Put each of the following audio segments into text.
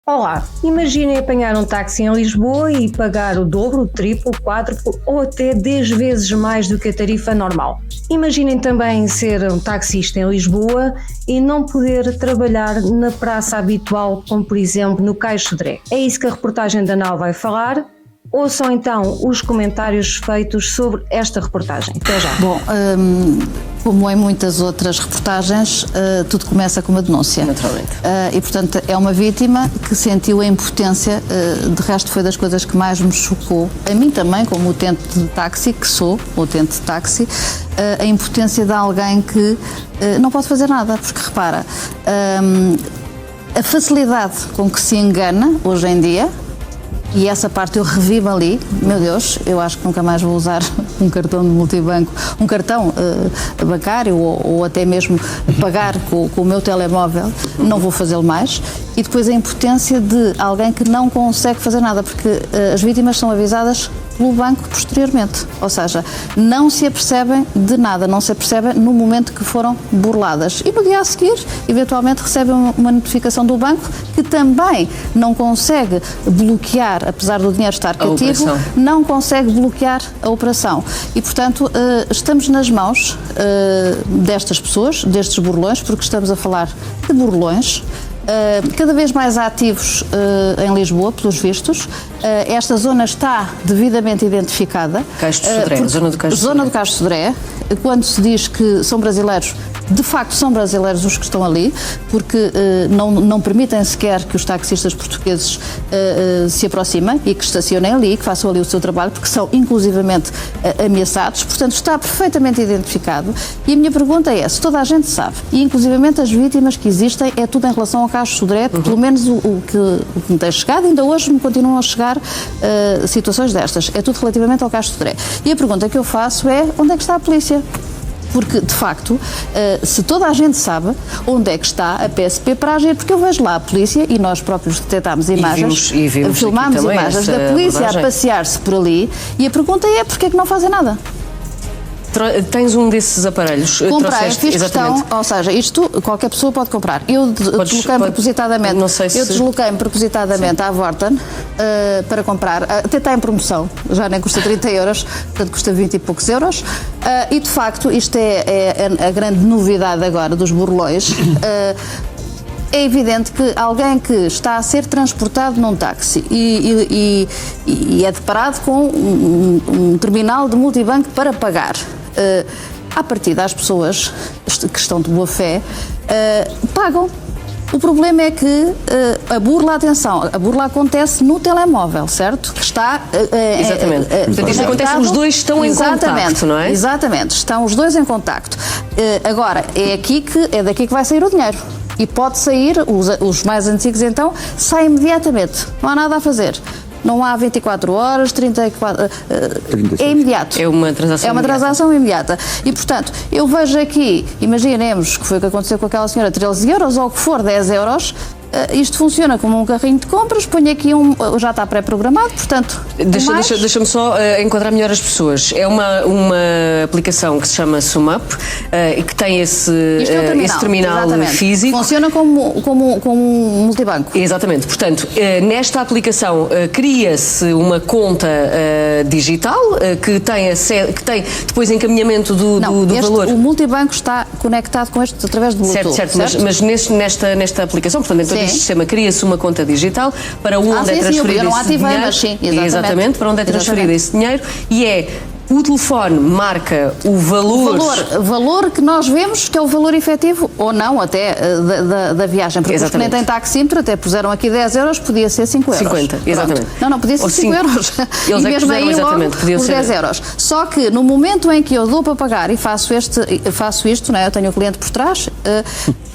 Olá, imaginem apanhar um táxi em Lisboa e pagar o dobro, o triplo, o quádruplo ou até 10 vezes mais do que a tarifa normal. Imaginem também ser um taxista em Lisboa e não poder trabalhar na praça habitual, como por exemplo no Caixo Sodré. É isso que a reportagem da NAU vai falar. Ouçam então os comentários feitos sobre esta reportagem. Até já. Bom, como em muitas outras reportagens, tudo começa com uma denúncia. Naturalmente. E, portanto, é uma vítima que sentiu a impotência, de resto foi das coisas que mais me chocou, a mim também, como utente de táxi, que sou utente de táxi, a impotência de alguém que não pode fazer nada, porque repara, a facilidade com que se engana hoje em dia. E essa parte eu revivo ali, meu Deus, eu acho que nunca mais vou usar um cartão de multibanco, um cartão bancário ou até mesmo pagar com o meu telemóvel, não vou fazê-lo mais. E depois a impotência de alguém que não consegue fazer nada, porque as vítimas são avisadas pelo banco posteriormente, ou seja, não se apercebem de nada, não se apercebem no momento que foram burladas e no dia a seguir, eventualmente recebem uma notificação do banco que também não consegue bloquear, apesar do dinheiro estar cativo, não consegue bloquear a operação e, portanto, estamos nas mãos destas pessoas, destes burlões, porque estamos a falar de burlões, cada vez mais ativos em Lisboa, pelos vistos. Esta zona está devidamente identificada. Caixo de Sodré, zona do Caixo de Sodré. Zona do Caixo de Sodré. Quando se diz que são brasileiros, de facto são brasileiros os que estão ali, porque não permitem sequer que os taxistas portugueses se aproximem e que estacionem ali, que façam ali o seu trabalho, porque são inclusivamente ameaçados. Portanto, está perfeitamente identificado. E a minha pergunta é, se toda a gente sabe, e inclusivamente as vítimas que existem, é tudo em relação ao Caixo de Sodré, pelo menos o que me tem chegado, ainda hoje me continuam a chegar situações destas. É tudo relativamente ao Caixo de Sodré. E a pergunta que eu faço é, onde é que está a polícia? Porque, de facto, se toda a gente sabe onde é que está a PSP para agir, porque eu vejo lá a polícia e nós próprios detectámos imagens, filmámos imagens da polícia a passear-se por ali e a pergunta é, porquê é que não fazem nada? Tens um desses aparelhos? Comprei, fiz questão, ou seja, isto qualquer pessoa pode comprar. Eu desloquei-me propositadamente, desloquei-me propositadamente à Vorten para comprar, até está em promoção, já nem custa 30 euros, portanto custa 20 e poucos euros, e de facto isto é a grande novidade agora dos burlões. É evidente que alguém que está a ser transportado num táxi e é deparado com um terminal de multibanco para pagar, à partida as pessoas que estão de boa fé pagam. O problema é que a burla, atenção, a burla acontece no telemóvel, certo? Que está... Exatamente. Portanto, isto acontece, os dois estão em contacto, não é? Exatamente, estão os dois em contacto. Agora, é daqui que vai sair o dinheiro. E pode sair, os mais antigos então, saem imediatamente, não há nada a fazer. Não há 24 horas, 34... é imediato. É uma transação imediata. É uma transação imediata. E, portanto, eu vejo aqui, imaginemos que foi o que aconteceu com aquela senhora, 13 euros ou o que for, 10 euros, isto funciona como um carrinho de compras, ponho aqui já está pré-programado, portanto... Deixa-me só enquadrar melhor as pessoas. É uma aplicação que se chama SumUp e que tem esse terminal físico. Funciona como um multibanco. Exatamente. Portanto, nesta aplicação cria-se uma conta digital que tem depois encaminhamento do valor. O multibanco está conectado com este através do Bluetooth. Certo. Mas nesta aplicação, portanto, dentro deste sistema, cria-se uma conta digital para onde é transferido esse dinheiro. Mas sim, exatamente, para onde é transferido esse dinheiro e o telefone marca o valor que nós vemos que é o valor efetivo ou não até da viagem, porque nem tem taxímetro, até puseram aqui 10 euros, podia ser 5 euros. 50, exatamente. Não, podia ser 5 euros. Eles e mesmo aí exatamente, logo os 10 euros. Só que no momento em que eu dou para pagar e faço isto, não é? Eu tenho o cliente por trás,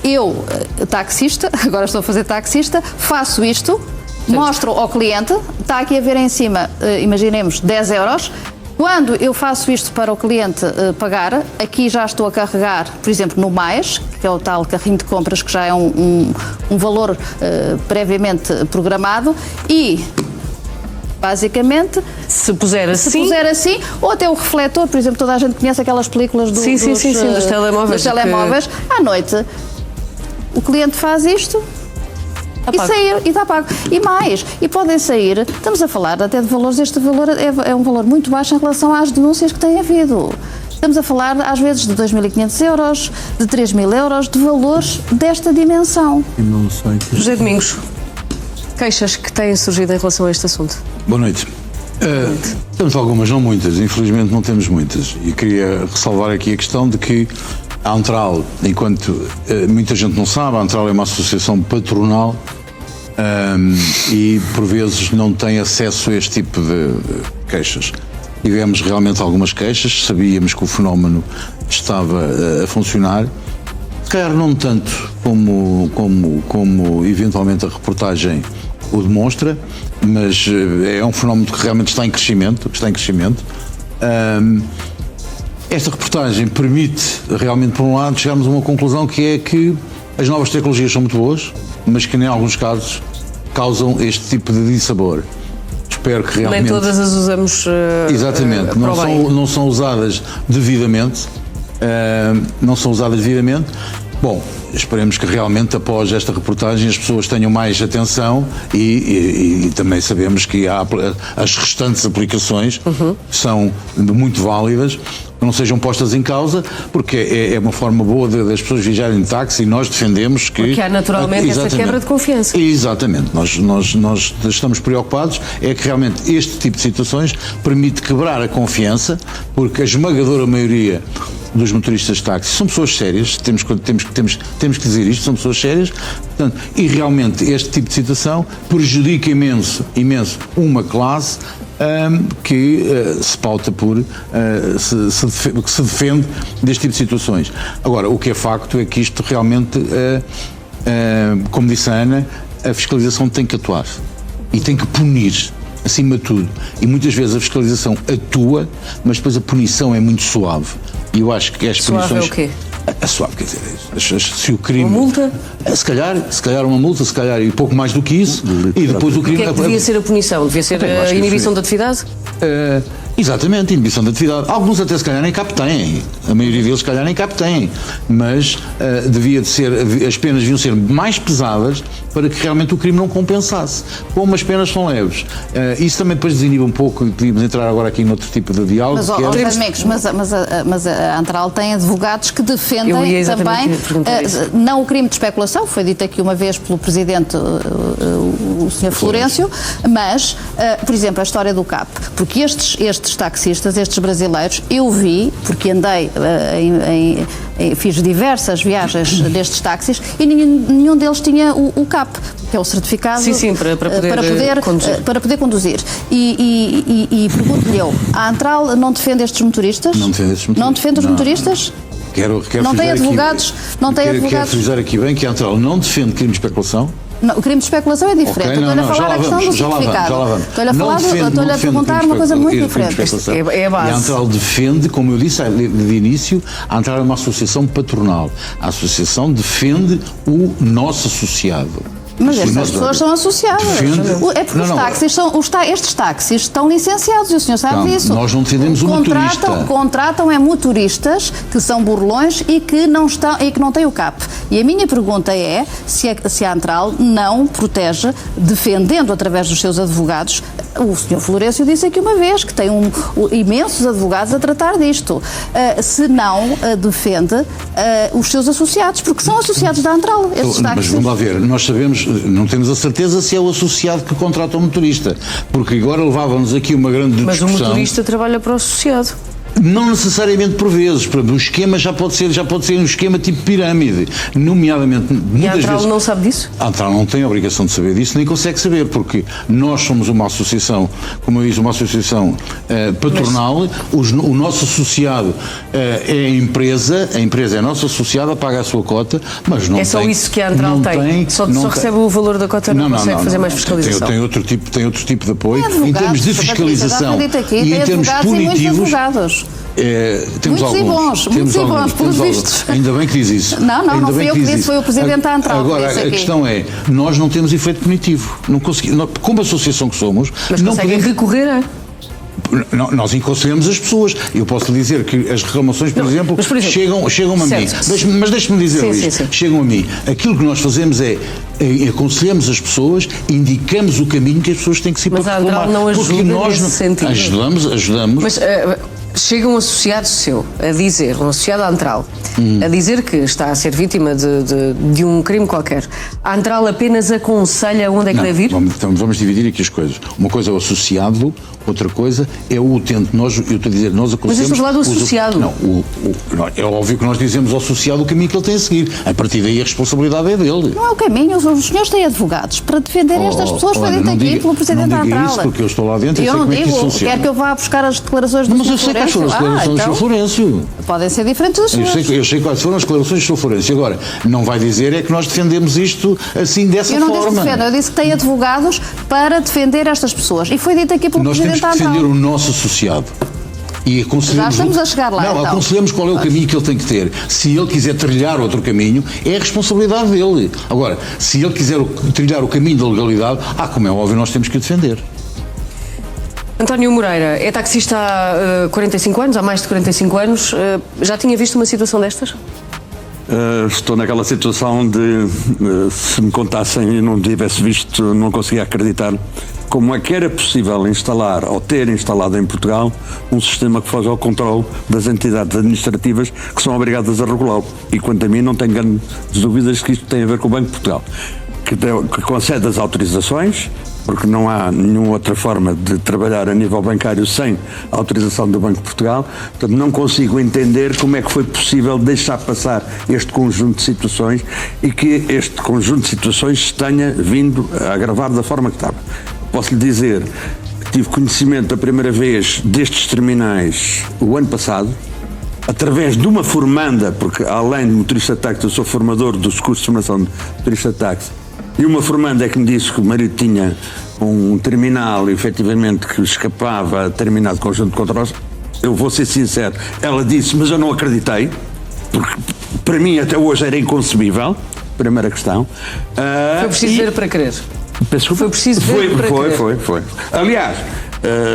eu, taxista, agora estou a fazer taxista, faço isto, mostro ao cliente, está aqui a ver em cima, imaginemos, 10 euros, quando eu faço isto para o cliente pagar, aqui já estou a carregar, por exemplo, no Mais, que é o tal carrinho de compras, que já é um valor previamente programado, e basicamente, se puser assim, ou até o refletor, por exemplo, toda a gente conhece aquelas películas dos telemóveis, à noite, o cliente faz isto, e está pago. E mais, e podem sair, estamos a falar até de valores, este valor é um valor muito baixo em relação às denúncias que têm havido. Estamos a falar, às vezes, de 2.500 euros, de 3.000 euros, de valores desta dimensão. José Domingos, queixas que têm surgido em relação a este assunto? Boa noite. Temos algumas, não muitas, infelizmente não temos muitas. E queria ressalvar aqui a questão de que a Antral, enquanto muita gente não sabe, a Antral é uma associação patronal e por vezes não tem acesso a este tipo de queixas. Tivemos realmente algumas queixas, sabíamos que o fenómeno estava a funcionar, se calhar não tanto como eventualmente a reportagem o demonstra, mas é um fenómeno que realmente está em crescimento. Esta reportagem permite realmente, por um lado, chegarmos a uma conclusão que é que as novas tecnologias são muito boas, mas que em alguns casos causam este tipo de dissabor. Espero que realmente... Nem todas as usamos exatamente, não são usadas devidamente. Bom, esperemos que realmente após esta reportagem as pessoas tenham mais atenção e também sabemos que há as restantes aplicações que são muito válidas, que não sejam postas em causa, porque é uma forma boa das pessoas viajarem de táxi e nós defendemos que... Porque há naturalmente essa quebra de confiança. Exatamente, nós estamos preocupados, é que realmente este tipo de situações permite quebrar a confiança, porque a esmagadora maioria dos motoristas de táxi são pessoas sérias, temos que dizer isto, são pessoas sérias, portanto, e realmente este tipo de situação prejudica imenso uma classe que se pauta por, que se defende deste tipo de situações. Agora, o que é facto é que isto realmente, como disse a Ana, a fiscalização tem que atuar e tem que punir, acima de tudo. E muitas vezes a fiscalização atua, mas depois a punição é muito suave. E eu acho que as punições... Suave é o quê? A suave, quer dizer, se o crime... Uma multa? Se calhar uma multa, se calhar e pouco mais do que isso, e depois o crime... O que é que devia ser a punição? Devia ser a inibição da atividade? Exatamente, inibição da atividade. Alguns até se calhar nem cap têm, a maioria deles se calhar nem cap têm, mas devia de ser, as penas deviam ser mais pesadas para que realmente o crime não compensasse. Como as penas são leves. Isso também depois desinibe um pouco, e podíamos entrar agora aqui noutro tipo de diálogo. Mas a Antral tem advogados que defendem também, não o crime de especulação, foi dito aqui uma vez pelo Presidente, o Sr. Florencio, mas, por exemplo, a história do CAP, porque estes taxistas, estes brasileiros, eu vi, porque andei, fiz diversas viagens destes táxis e nenhum deles tinha o CAP, que é o certificado para poder conduzir. E pergunto-lhe eu, a Antral não defende estes motoristas? Não defende estes motoristas. Não defende os motoristas? Não tem advogados? Quero frisar aqui bem que a Antral não defende crime de especulação. Não, o crime de especulação é diferente. Estou-lhe a falar da questão do certificado. Estou-lhe a perguntar uma coisa muito diferente. É a base. E a Antral defende, como eu disse de início, a Antral é uma associação patronal. A associação defende o nosso associado. Mas estas pessoas são associadas. É porque estes táxis estão licenciados e o senhor sabe disso. Nós não defendemos o motorista. Contratam motoristas que são burlões e que não têm o CAP. E a minha pergunta é se a Antral não protege, defendendo através dos seus advogados. O senhor Florencio disse aqui uma vez que tem imensos advogados a tratar disto. Se não defende os seus associados, porque são associados da Antral, estes táxis. Mas vamos lá ver, nós sabemos, não temos a certeza se é o associado que contrata o motorista, porque agora levávamos aqui uma grande discussão. Mas o motorista trabalha para o associado. Não necessariamente por vezes, o esquema já pode ser um esquema tipo pirâmide, nomeadamente muitas vezes. E a Antral não sabe disso? A Antral não tem a obrigação de saber disso, nem consegue saber, porque nós somos uma associação, como eu disse, uma associação patronal, o nosso associado é a empresa é nossa associada, paga a sua cota, mas não é só isso que a Antral tem? Só recebe o valor da cota, não consegue fazer mais fiscalização? Tem outro tipo de apoio, em termos de fiscalização e em termos punitivos. Temos alguns, pelos vistos. Ainda bem que diz isso. Não fui eu que disse, foi o Presidente da Antral. Agora, a questão é, nós não temos efeito punitivo. Não conseguimos, como associação que somos... Mas não conseguem recorrer a... Nós aconselhamos as pessoas. Eu posso lhe dizer que as reclamações, por exemplo, chegam a mim. Mas deixe-me dizer isto. Chegam a mim. Aquilo que nós fazemos é aconselhamos as pessoas, indicamos o caminho que as pessoas têm que seguir para reclamar. Mas a Antral não ajuda nesse sentido. Ajudamos. Mas chega um associado seu a dizer, um associado à Antral, a dizer que está a ser vítima de um crime qualquer. A Antral apenas aconselha onde é que deve ir? Vamos dividir aqui as coisas. Uma coisa é o associado, outra coisa é o utente. Eu estou a dizer, nós aconselhamos... Mas eu estou a falar do associado. Não, é óbvio que nós dizemos ao associado o caminho que ele tem a seguir. A partir daí a responsabilidade é dele. Não é o caminho, os senhores têm advogados para defender estas pessoas. Foi dito aqui pelo Presidente da Antral. Não diga isso porque eu estou lá dentro e sei como é que isso funciona. Quer que eu vá buscar as declarações do Sr. Florencio? Mas eu sei quais foram as declarações do Sr. Florencio. Podem ser diferentes das suas. Eu sei quais foram as declarações do Sr. Florencio. Agora, não vai dizer é que nós defendemos isto assim dessa forma. Eu não disse que defendo, eu disse que tem advogados para defender estas pessoas. E foi dito aqui pelo Presidente da Antral. Nós temos que defender o nosso associado. E já estamos a chegar lá. Não, aconselhamos qual é o caminho que ele tem que ter. Se ele quiser trilhar outro caminho, é a responsabilidade dele. Agora, se ele quiser trilhar o caminho da legalidade, como é óbvio, nós temos que o defender. António Moreira é taxista há 45 anos, há mais de 45 anos. Já tinha visto uma situação destas? Estou naquela situação de, se me contassem e não tivesse visto, não conseguia acreditar como é que era possível instalar ou ter instalado em Portugal um sistema que foge ao controle das entidades administrativas que são obrigadas a regulá-lo. E quanto a mim não tenho grandes dúvidas que isto tem a ver com o Banco de Portugal, que concede as autorizações, porque não há nenhuma outra forma de trabalhar a nível bancário sem a autorização do Banco de Portugal. Portanto, não consigo entender como é que foi possível deixar passar este conjunto de situações e que este conjunto de situações tenha vindo a agravar da forma que estava. Posso lhe dizer que tive conhecimento da primeira vez destes terminais o ano passado, através de uma formanda, porque além de motorista de táxi eu sou formador dos cursos de formação de motorista de táxi, e uma formanda é que me disse que o marido tinha um terminal, efetivamente, que escapava a determinado conjunto de controles. Eu vou ser sincero, ela disse, mas eu não acreditei, porque para mim até hoje era inconcebível, primeira questão. Foi preciso ver para crer. Foi preciso ver para crer. Foi. Aliás,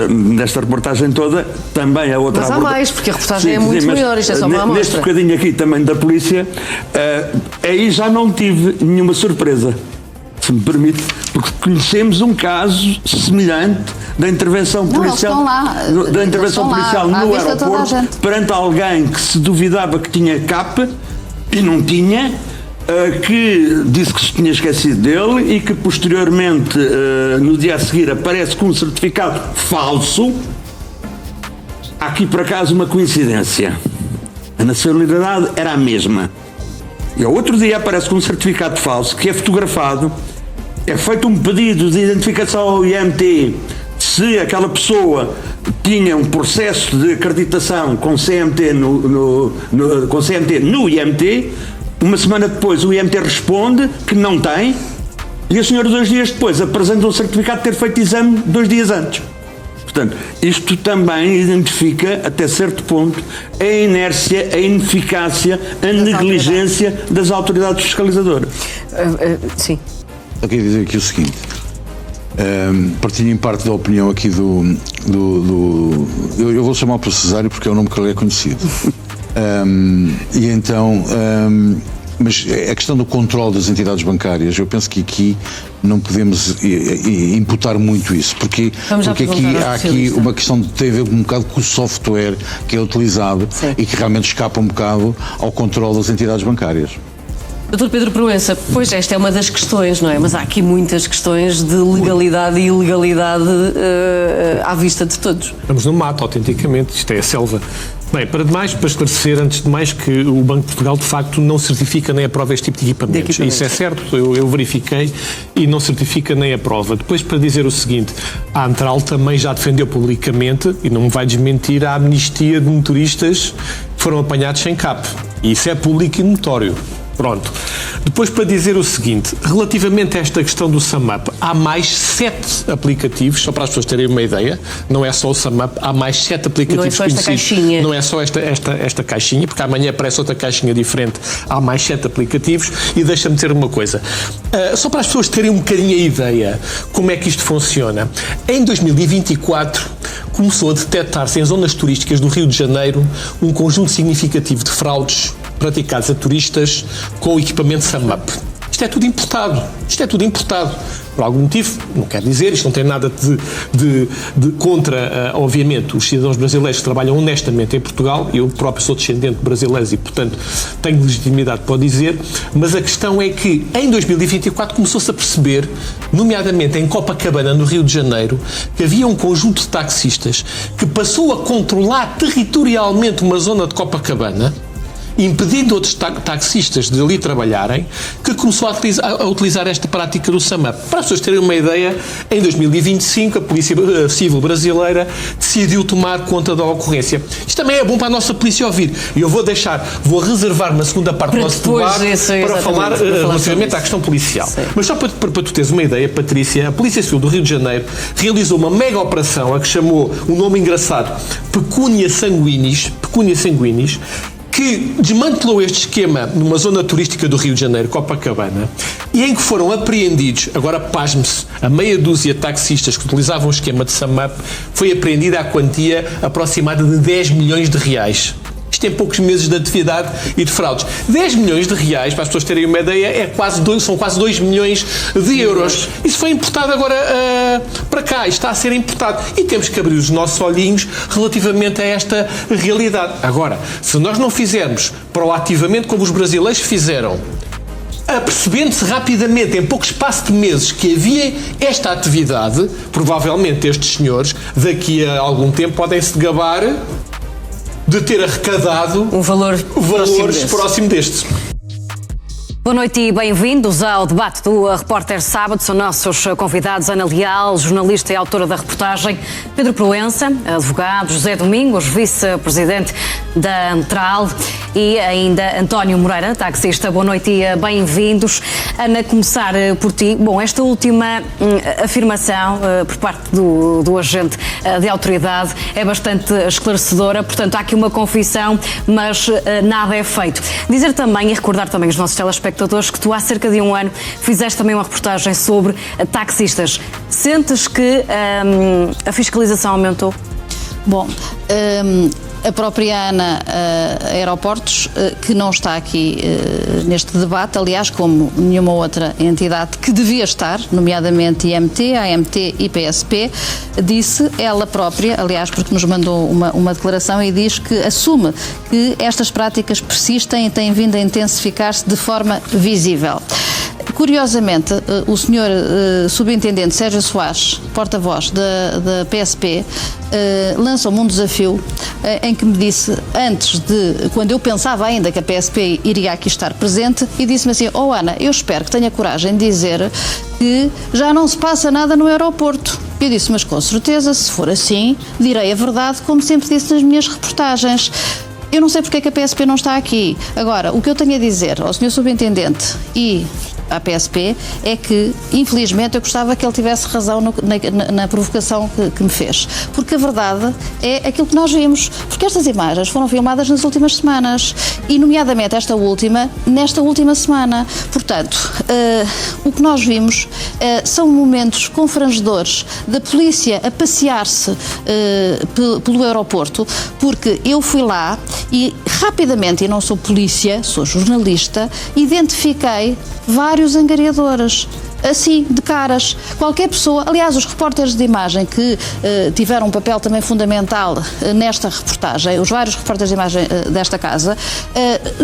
nesta reportagem toda, também a outra... Mas há mais, porque a reportagem é muito maior, isto é só uma amostra. Neste bocadinho aqui também da polícia, aí já não tive nenhuma surpresa, se me permite, porque conhecemos um caso semelhante da intervenção policial, da intervenção policial no aeroporto perante alguém que se duvidava que tinha CAP e não tinha, que disse que se tinha esquecido dele e que posteriormente, no dia a seguir, aparece com um certificado falso. Há aqui por acaso uma coincidência, a nacionalidade era a mesma e ao outro dia aparece com um certificado falso que é fotografado. É feito um pedido de identificação ao IMT se aquela pessoa tinha um processo de acreditação com CMT com CMT no IMT. Uma semana depois o IMT responde que não tem e a senhora 2 dias depois apresenta um certificado de ter feito exame 2 dias antes. Portanto, isto também identifica até certo ponto a inércia, a ineficácia, a negligência das autoridades fiscalizadoras. Sim. Eu queria dizer aqui o seguinte, partilho em parte da opinião aqui eu vou chamar para Cesário porque é o nome que ele é conhecido. E então, mas a questão do controle das entidades bancárias, eu penso que aqui não podemos imputar muito isso, porque aqui há aqui uma questão que tem a ver um bocado com o software que é utilizado. Sim. E que realmente escapa um bocado ao controle das entidades bancárias. Dr. Pedro Proença, pois esta é uma das questões, não é? Mas há aqui muitas questões de legalidade e ilegalidade à vista de todos. Estamos no mato, autenticamente, isto é a selva. Bem, para esclarecer, antes de mais, que o Banco de Portugal, de facto, não certifica nem aprova este tipo de equipamentos. Isso é certo, eu verifiquei e não certifica nem aprova. Depois, para dizer o seguinte, a Antral também já defendeu publicamente, e não me vai desmentir, a amnistia de motoristas que foram apanhados sem CAP. E isso é público e notório. Pronto. Depois, para dizer o seguinte, relativamente a esta questão do SAMUP, há mais 7 aplicativos, só para as pessoas terem uma ideia, não é só o SAMUP, há mais 7 aplicativos não é só esta caixinha. Não é só esta caixinha, porque amanhã aparece outra caixinha diferente, há mais 7 aplicativos, e deixa-me dizer uma coisa, só para as pessoas terem um bocadinho a ideia como é que isto funciona. Em 2024 começou a detectar-se em zonas turísticas do Rio de Janeiro um conjunto significativo de fraudes praticados a turistas com o equipamento SAMUP. Isto é tudo importado. Por algum motivo, não quer dizer, isto não tem nada de contra, obviamente, os cidadãos brasileiros que trabalham honestamente em Portugal. Eu próprio sou descendente de brasileiros e, portanto, tenho legitimidade para o dizer, mas a questão é que em 2024 começou-se a perceber, nomeadamente em Copacabana, no Rio de Janeiro, que havia um conjunto de taxistas que passou a controlar territorialmente uma zona de Copacabana, impedindo outros taxistas de ali trabalharem, que começou a utilizar esta prática do SAMUP. Para as pessoas terem uma ideia, em 2025 a Polícia Civil Brasileira decidiu tomar conta da ocorrência. Isto também é bom para a nossa polícia ouvir. E eu vou reservar uma segunda parte do nosso debate para falar relativamente à questão policial. Sim. Mas só para tu teres uma ideia, Patrícia, a Polícia Civil do Rio de Janeiro realizou uma mega operação a que chamou um nome engraçado Pecúnia Sanguinis, que desmantelou este esquema numa zona turística do Rio de Janeiro, Copacabana, e em que foram apreendidos, agora pasme-se, a meia dúzia de taxistas que utilizavam o esquema de SAMUP, foi apreendida a quantia aproximada de 10 milhões de reais. Isto em poucos meses de atividade e de fraudes. 10 milhões de reais, para as pessoas terem uma ideia, são quase 2 milhões de euros. Isso foi importado agora para cá, está a ser importado. E temos que abrir os nossos olhinhos relativamente a esta realidade. Agora, se nós não fizermos proativamente como os brasileiros fizeram, apercebendo-se rapidamente, em pouco espaço de meses, que havia esta atividade, provavelmente estes senhores, daqui a algum tempo, podem-se gabar de ter arrecadado valores próximo deste. Boa noite e bem-vindos ao debate do Repórter Sábado. São nossos convidados Ana Leal, jornalista e autora da reportagem, Pedro Proença, advogado, José Domingos, vice-presidente da Antral, e ainda António Moreira, taxista. Boa noite e bem-vindos. Ana, começar por ti. Bom, esta última afirmação por parte do agente de autoridade é bastante esclarecedora. Portanto, há aqui uma confissão, mas nada é feito. Dizer também e recordar também os nossos telespectadores que tu há cerca de um ano fizeste também uma reportagem sobre taxistas. Sentes que a fiscalização aumentou? Bom, a própria ANA Aeroportos, que não está aqui neste debate, aliás, como nenhuma outra entidade que devia estar, nomeadamente IMT, AMT e PSP, disse ela própria, aliás, porque nos mandou uma declaração e diz que assume que estas práticas persistem e têm vindo a intensificar-se de forma visível. Curiosamente, o senhor subintendente Sérgio Soares, porta-voz da PSP, lançou-me um desafio em que me disse, quando eu pensava ainda que a PSP iria aqui estar presente, e disse-me assim: Ana, eu espero que tenha coragem de dizer que já não se passa nada no aeroporto. Eu disse: mas com certeza, se for assim, direi a verdade, como sempre disse nas minhas reportagens. Eu não sei porque é que a PSP não está aqui. Agora, o que eu tenho a dizer ao Sr. Subintendente e à PSP é que, infelizmente, eu gostava que ele tivesse razão na provocação que me fez. Porque a verdade é aquilo que nós vimos. Porque estas imagens foram filmadas nas últimas semanas. E, nomeadamente, nesta última semana. Portanto, o que nós vimos são momentos confrangedores da polícia a passear-se pelo aeroporto, porque eu fui lá e rapidamente, e não sou polícia, sou jornalista, identifiquei vários angariadores, assim, de caras. Qualquer pessoa, aliás, os repórteres de imagem que tiveram um papel também fundamental nesta reportagem, os vários repórteres de imagem desta casa,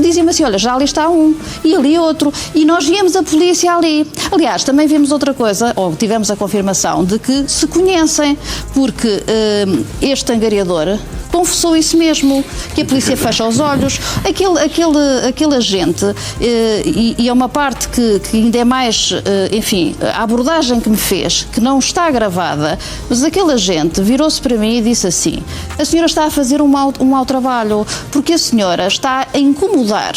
diziam-me assim: olha, já ali está um, e ali outro, e nós víamos a polícia ali. Aliás, também vimos outra coisa, ou tivemos a confirmação de que se conhecem, porque este angariador confessou isso mesmo, que a polícia fecha os olhos. Aquele agente, e é uma parte que ainda é mais, enfim, a abordagem que me fez, que não está gravada, mas aquele agente virou-se para mim e disse assim: a senhora está a fazer um mau trabalho, porque a senhora está a incomodar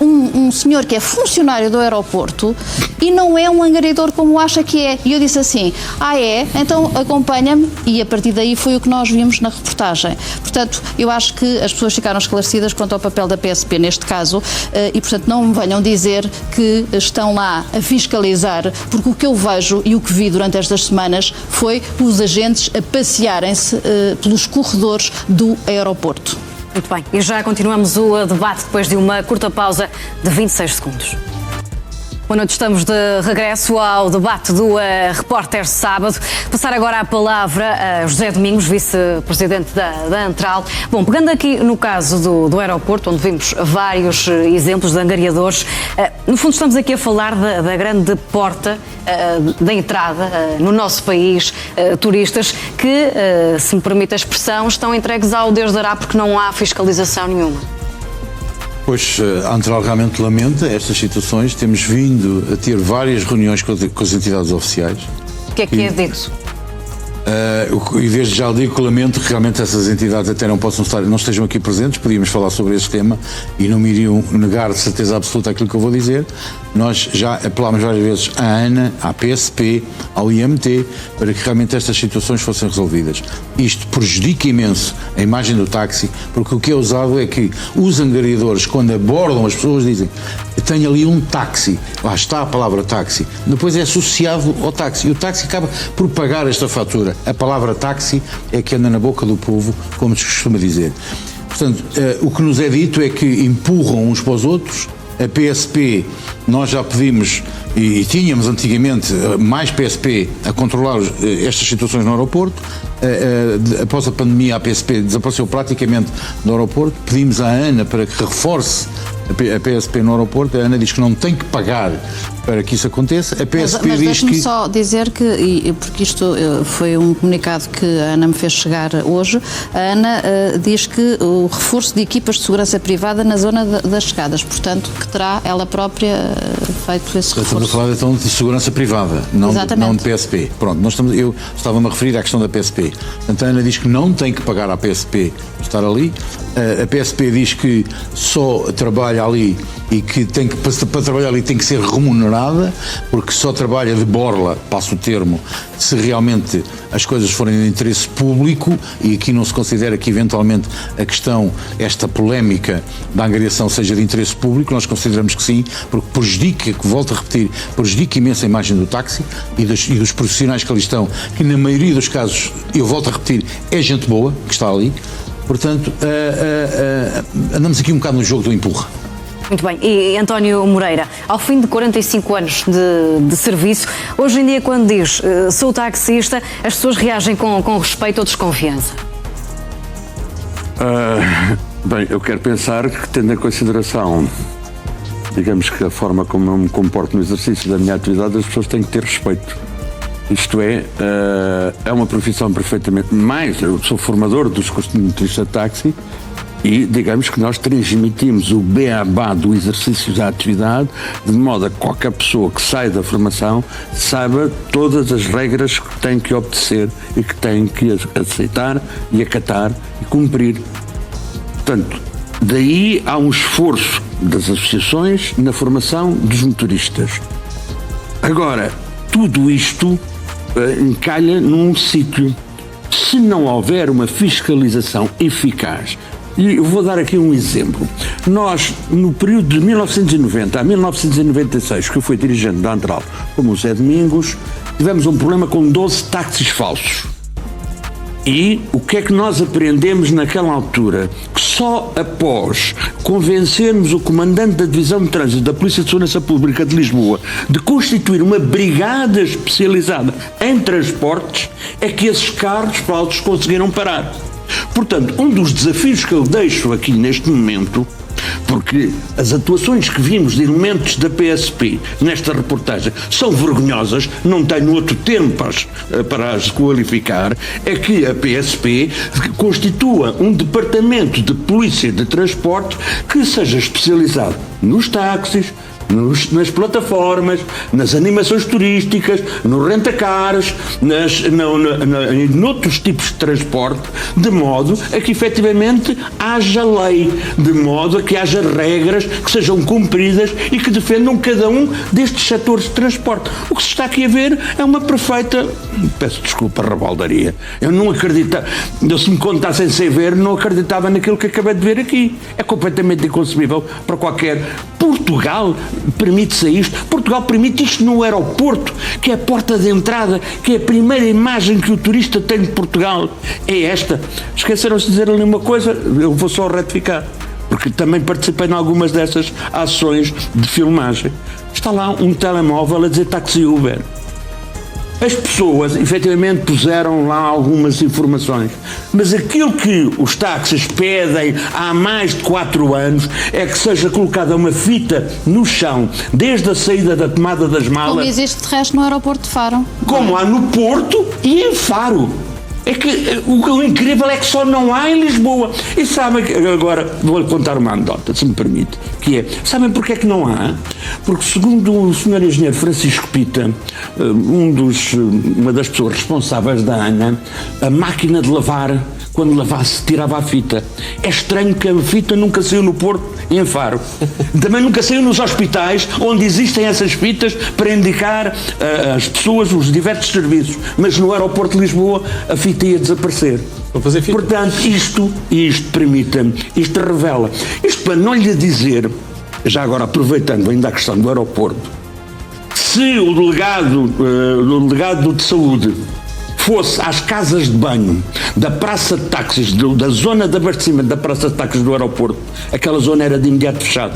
um senhor que é funcionário do aeroporto e não é um angariador como acha que é. E eu disse assim: é? Então acompanha-me. E a partir daí foi o que nós vimos na reportagem. Portanto, eu acho que as pessoas ficaram esclarecidas quanto ao papel da PSP neste caso, e portanto não me venham dizer que estão lá a fiscalizar, porque o que eu vejo e o que vi durante estas semanas foi os agentes a passearem-se pelos corredores do aeroporto. Muito bem, e já continuamos o debate depois de uma curta pausa de 26 segundos. Boa noite, estamos de regresso ao debate do Repórter Sábado. Passar agora a palavra a José Domingos, vice-presidente da Antral. Bom, pegando aqui no caso do aeroporto, onde vimos vários exemplos de angariadores, no fundo estamos aqui a falar da grande porta da entrada no nosso país, turistas que, se me permite a expressão, estão entregues ao Deus dará porque não há fiscalização nenhuma. Pois, a Antral realmente lamenta estas situações. Temos vindo a ter várias reuniões com as entidades oficiais. O que é dito? E desde já digo que lamento que realmente essas entidades até não estejam aqui presentes. Podíamos falar sobre esse tema e não me iriam negar de certeza absoluta aquilo que eu vou dizer. Nós já apelámos várias vezes à ANA, à PSP, ao IMT, para que realmente estas situações fossem resolvidas. Isto prejudica imenso a imagem do táxi, porque o que é usado é que os angariadores, quando abordam as pessoas, dizem: tenho ali um táxi, lá está a palavra táxi, depois é associado ao táxi, e o táxi acaba por pagar esta fatura. A palavra táxi é que anda na boca do povo, como se costuma dizer. Portanto, o que nos é dito é que empurram uns para os outros. A PSP, nós já pedimos, e tínhamos antigamente mais PSP a controlar estas situações no aeroporto. Após a pandemia, a PSP desapareceu praticamente do aeroporto. Pedimos à ANA para que reforce a PSP no aeroporto. A ANA diz que não tem que pagar para que isso aconteça. A PSP mas diz deixe-me que... só dizer que, porque isto foi um comunicado que a ANA me fez chegar hoje, a ANA diz que o reforço de equipas de segurança privada na zona das chegadas, portanto, que terá ela própria feito esse reforço. Estamos a falar então de segurança privada, não de PSP. Pronto, eu estava-me a referir à questão da PSP. Portanto, a ANA diz que não tem que pagar à PSP estar ali. A PSP diz que só trabalha ali e que para trabalhar ali tem que ser remunerada, porque só trabalha de borla, passo o termo, se realmente as coisas forem de interesse público, e aqui não se considera que eventualmente a questão, esta polémica da angariação seja de interesse público. Nós consideramos que sim, porque prejudica, que volto a repetir, prejudica imenso a imagem do táxi e dos profissionais que ali estão, que na maioria dos casos, eu volto a repetir, é gente boa que está ali. Portanto, andamos aqui um bocado no jogo do empurra. Muito bem. E António Moreira, ao fim de 45 anos de serviço, hoje em dia, quando diz sou taxista, as pessoas reagem com respeito ou desconfiança? Bem, eu quero pensar que, tendo em consideração, digamos que a forma como eu me comporto no exercício da minha atividade, as pessoas têm que ter respeito. Isto é uma profissão perfeitamente mais. Eu sou formador dos motoristas de táxi e digamos que nós transmitimos o beabá do exercício da atividade de modo a que qualquer pessoa que sai da formação saiba todas as regras que tem que obedecer e que tem que aceitar e acatar e cumprir. Portanto, daí há um esforço das associações na formação dos motoristas. Agora, tudo isto encalha num sítio. Se não houver uma fiscalização eficaz, e eu vou dar aqui um exemplo. Nós, no período de 1990 a 1996, que eu fui dirigente da Antral, como o Zé Domingos, tivemos um problema com 12 táxis falsos. E o que é que nós aprendemos naquela altura? Que só após convencermos o comandante da Divisão de Trânsito da Polícia de Segurança Pública de Lisboa de constituir uma brigada especializada em transportes é que esses carros falsos conseguiram parar. Portanto, um dos desafios que eu deixo aqui neste momento, porque as atuações que vimos de elementos da PSP nesta reportagem são vergonhosas, não tenho outro termo para as qualificar, é que a PSP constitua um departamento de polícia de transporte que seja especializado nos táxis, nas plataformas, nas animações turísticas, nos rentacars, noutros tipos de transporte, de modo a que efetivamente haja lei, de modo a que haja regras que sejam cumpridas e que defendam cada um destes setores de transporte. O que se está aqui a ver é uma perfeita, peço desculpa, rabaldaria. Eu não acreditava, se me contassem sem ver, não acreditava naquilo que acabei de ver aqui. É completamente inconcebível para qualquer. Portugal permite-se isto. Portugal permite isto no aeroporto, que é a porta de entrada, que é a primeira imagem que o turista tem de Portugal. É esta. Esqueceram-se de dizer ali uma coisa, eu vou só retificar, porque também participei em algumas dessas ações de filmagem. está lá um telemóvel a dizer táxi Uber. As pessoas, efetivamente, puseram lá algumas informações, mas aquilo que os táxis pedem há mais de 4 anos é que seja colocada uma fita no chão, desde a saída da tomada das malas... Como existe de resto no aeroporto de Faro. Como há no Porto e em Faro. É que o incrível é que só não há em Lisboa. E sabem, agora vou-lhe contar uma anedota, se me permite, que é, sabem porque é que não há? Porque segundo o Sr. Engenheiro Francisco Pita, uma das pessoas responsáveis da ANA, a máquina de lavar, quando lavasse, tirava a fita. É estranho que a fita nunca saiu no Porto e em Faro. Também nunca saiu nos hospitais, onde existem essas fitas para indicar às pessoas os diversos serviços. Mas no aeroporto de Lisboa, a fita ia desaparecer. Portanto, isto permite-me, isto revela. Isto para não lhe dizer, já agora aproveitando ainda a questão do aeroporto, se o delegado de saúde fosse às casas de banho da praça de táxis, da zona de abastecimento da praça de táxis do aeroporto, aquela zona era de imediato fechada.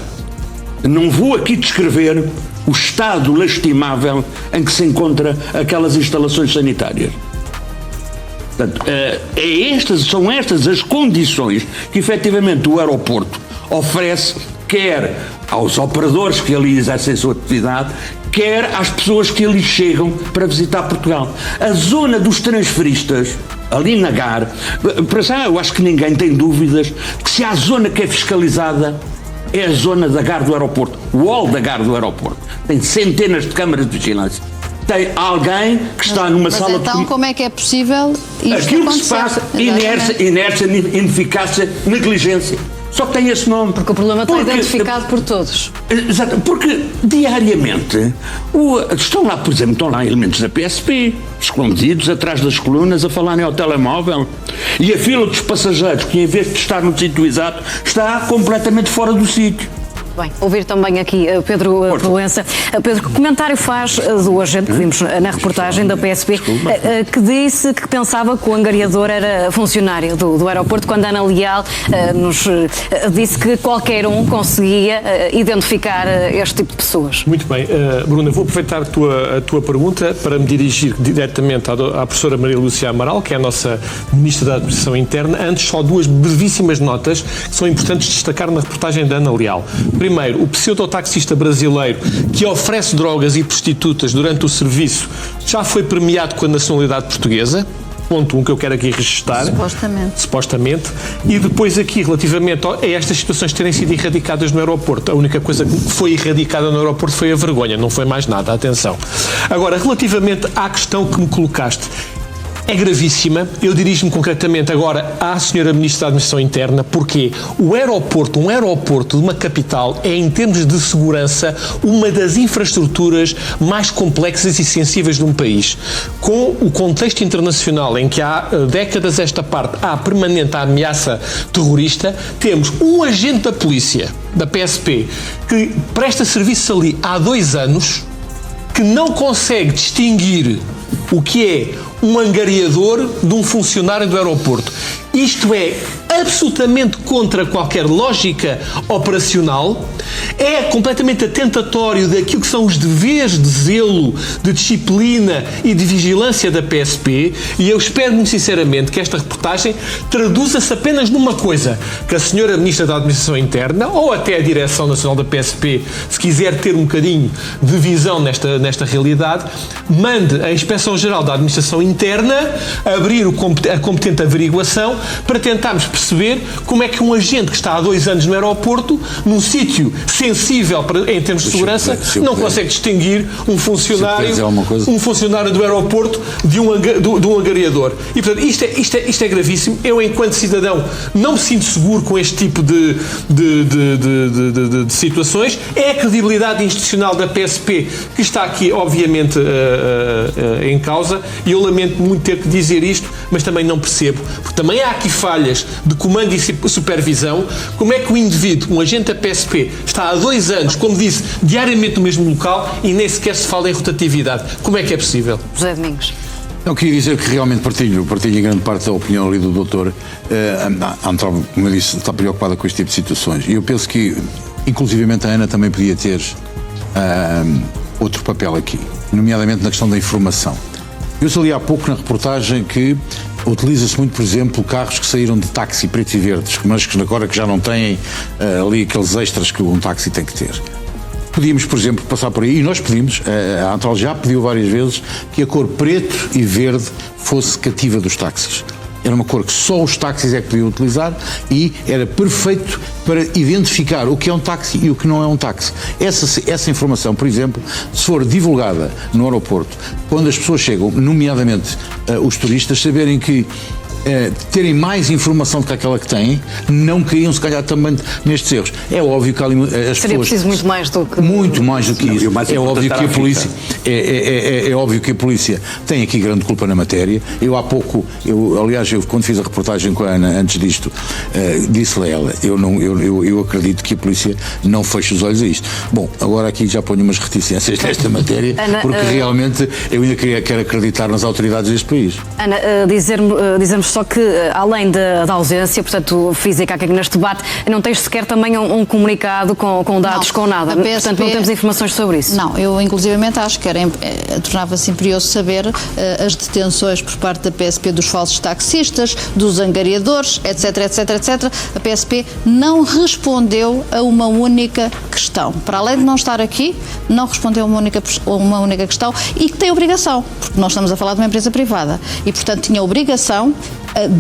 Não vou aqui descrever o estado lastimável em que se encontra aquelas instalações sanitárias. Portanto, são estas as condições que efetivamente o aeroporto oferece, quer aos operadores que ali exercem a sua atividade, quer às pessoas que ali chegam para visitar Portugal. A zona dos transferistas, ali na GAR, para já eu acho que ninguém tem dúvidas que se há zona que é fiscalizada, é a zona da GAR do aeroporto, o hall da GAR do aeroporto. Tem centenas de câmaras de vigilância. Tem alguém que está numa sala então, de... Então como é que é possível isto aquilo acontecer? Que se passa, inércia, ineficácia, negligência. Só que tem esse nome. Porque o problema está identificado por todos. Exato, porque diariamente estão lá elementos da PSP, escondidos atrás das colunas a falarem ao telemóvel, e a fila dos passageiros, que em vez de estar no sítio exato, está completamente fora do sítio. Bem, ouvir também aqui Pedro Proença. Pedro, que comentário faz do agente que vimos na reportagem da PSP, que disse que pensava que o angariador era funcionário do aeroporto, quando a Ana Leal nos disse que qualquer um conseguia identificar este tipo de pessoas? Muito bem. Bruna, vou aproveitar a tua pergunta para me dirigir diretamente à professora Maria Lúcia Amaral, que é a nossa Ministra da Administração Interna. Antes, só 2 brevíssimas notas que são importantes destacar na reportagem da Ana Leal. Primeiro, o pseudotaxista brasileiro que oferece drogas e prostitutas durante o serviço já foi premiado com a nacionalidade portuguesa. Ponto 1 que eu quero aqui registrar. Supostamente. E depois aqui, relativamente a estas situações terem sido erradicadas no aeroporto, a única coisa que foi erradicada no aeroporto foi a vergonha, não foi mais nada, atenção. Agora, relativamente à questão que me colocaste, é gravíssima. Eu dirijo-me concretamente agora à Sra. Ministra da Administração Interna, porque um aeroporto de uma capital é, em termos de segurança, uma das infraestruturas mais complexas e sensíveis de um país. Com o contexto internacional em que há décadas esta parte há permanente a ameaça terrorista, temos um agente da polícia, da PSP, que presta serviço ali há 2 anos, que não consegue distinguir o que é um angariador de um funcionário do aeroporto. Isto é absolutamente contra qualquer lógica operacional, é completamente atentatório daquilo que são os deveres de zelo, de disciplina e de vigilância da PSP, e eu espero muito sinceramente que esta reportagem traduza-se apenas numa coisa, que a Sra. Ministra da Administração Interna, ou até a Direção Nacional da PSP, se quiser ter um bocadinho de visão nesta realidade, mande a Inspeção-Geral da Administração Interna abrir a competente averiguação para tentarmos perceber como é que um agente que está há 2 anos no aeroporto, num sítio sensível em termos de segurança, não consegue distinguir um funcionário do aeroporto de um angariador. E, portanto, isto é gravíssimo. Eu, enquanto cidadão, não me sinto seguro com este tipo de situações. É a credibilidade institucional da PSP que está aqui, obviamente, em causa, e eu lamento muito ter que dizer isto, mas também não percebo, porque também há aqui falhas de comando e supervisão. Como é que o indivíduo, um agente da PSP, está há 2 anos, como disse, diariamente no mesmo local e nem sequer se fala em rotatividade? Como é que é possível? José Domingos. Eu queria dizer que realmente partilho em grande parte da opinião ali do doutor. A Antral, como eu disse, está preocupada com este tipo de situações. E eu penso que, inclusivamente, a Ana também podia ter outro papel aqui, nomeadamente na questão da informação. Eu li há pouco na reportagem que utiliza-se muito, por exemplo, carros que saíram de táxi pretos e verdes, mas que agora que já não têm ali aqueles extras que um táxi tem que ter. Podíamos, por exemplo, passar por aí, e nós pedimos, a Antral já pediu várias vezes, que a cor preto e verde fosse cativa dos táxis. Era uma cor que só os táxis é que podiam utilizar e era perfeito para identificar o que é um táxi e o que não é um táxi. Essa informação, por exemplo, se for divulgada no aeroporto, quando as pessoas chegam, nomeadamente os turistas, saberem que terem mais informação do que aquela que têm, não caíam se calhar também nestes erros. É óbvio que as pessoas... Seria preciso muito mais do que... Muito mais do que isso. É óbvio que a polícia... É óbvio que a polícia tem aqui grande culpa na matéria. Aliás, quando fiz a reportagem com a Ana, antes disto, disse-lhe a ela, eu acredito que a polícia não feche os olhos a isto. Bom, agora aqui já ponho umas reticências nesta matéria, porque realmente eu ainda quero acreditar nas autoridades deste país. Ana, dizermos só que, além da ausência, portanto, física aqui neste debate, não tens sequer também um comunicado com dados, com nada. Portanto, não temos informações sobre isso. Não, eu inclusivamente acho que tornava-se imperioso saber as detenções por parte da PSP dos falsos taxistas, dos angariadores, etc, etc, etc. A PSP não respondeu a uma única questão. Para além de não estar aqui, não respondeu a uma única questão e que tem obrigação, porque nós estamos a falar de uma empresa privada e, portanto, tinha obrigação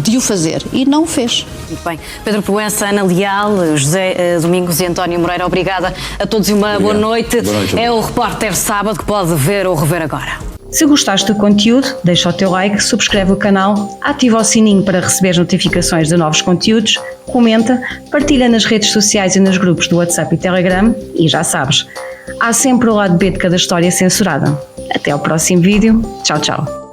de o fazer e não o fez. Muito bem. Pedro Proença, Ana Leal, José Domingos e António Moreira, obrigada a todos e uma boa noite. Boa noite. É o Repórter Sábado que pode ver ou rever agora. Se gostaste do conteúdo, deixa o teu like, subscreve o canal, ativa o sininho para receber as notificações de novos conteúdos, comenta, partilha nas redes sociais e nos grupos do WhatsApp e Telegram e já sabes, há sempre o lado B de cada história censurada. Até ao próximo vídeo. Tchau, tchau.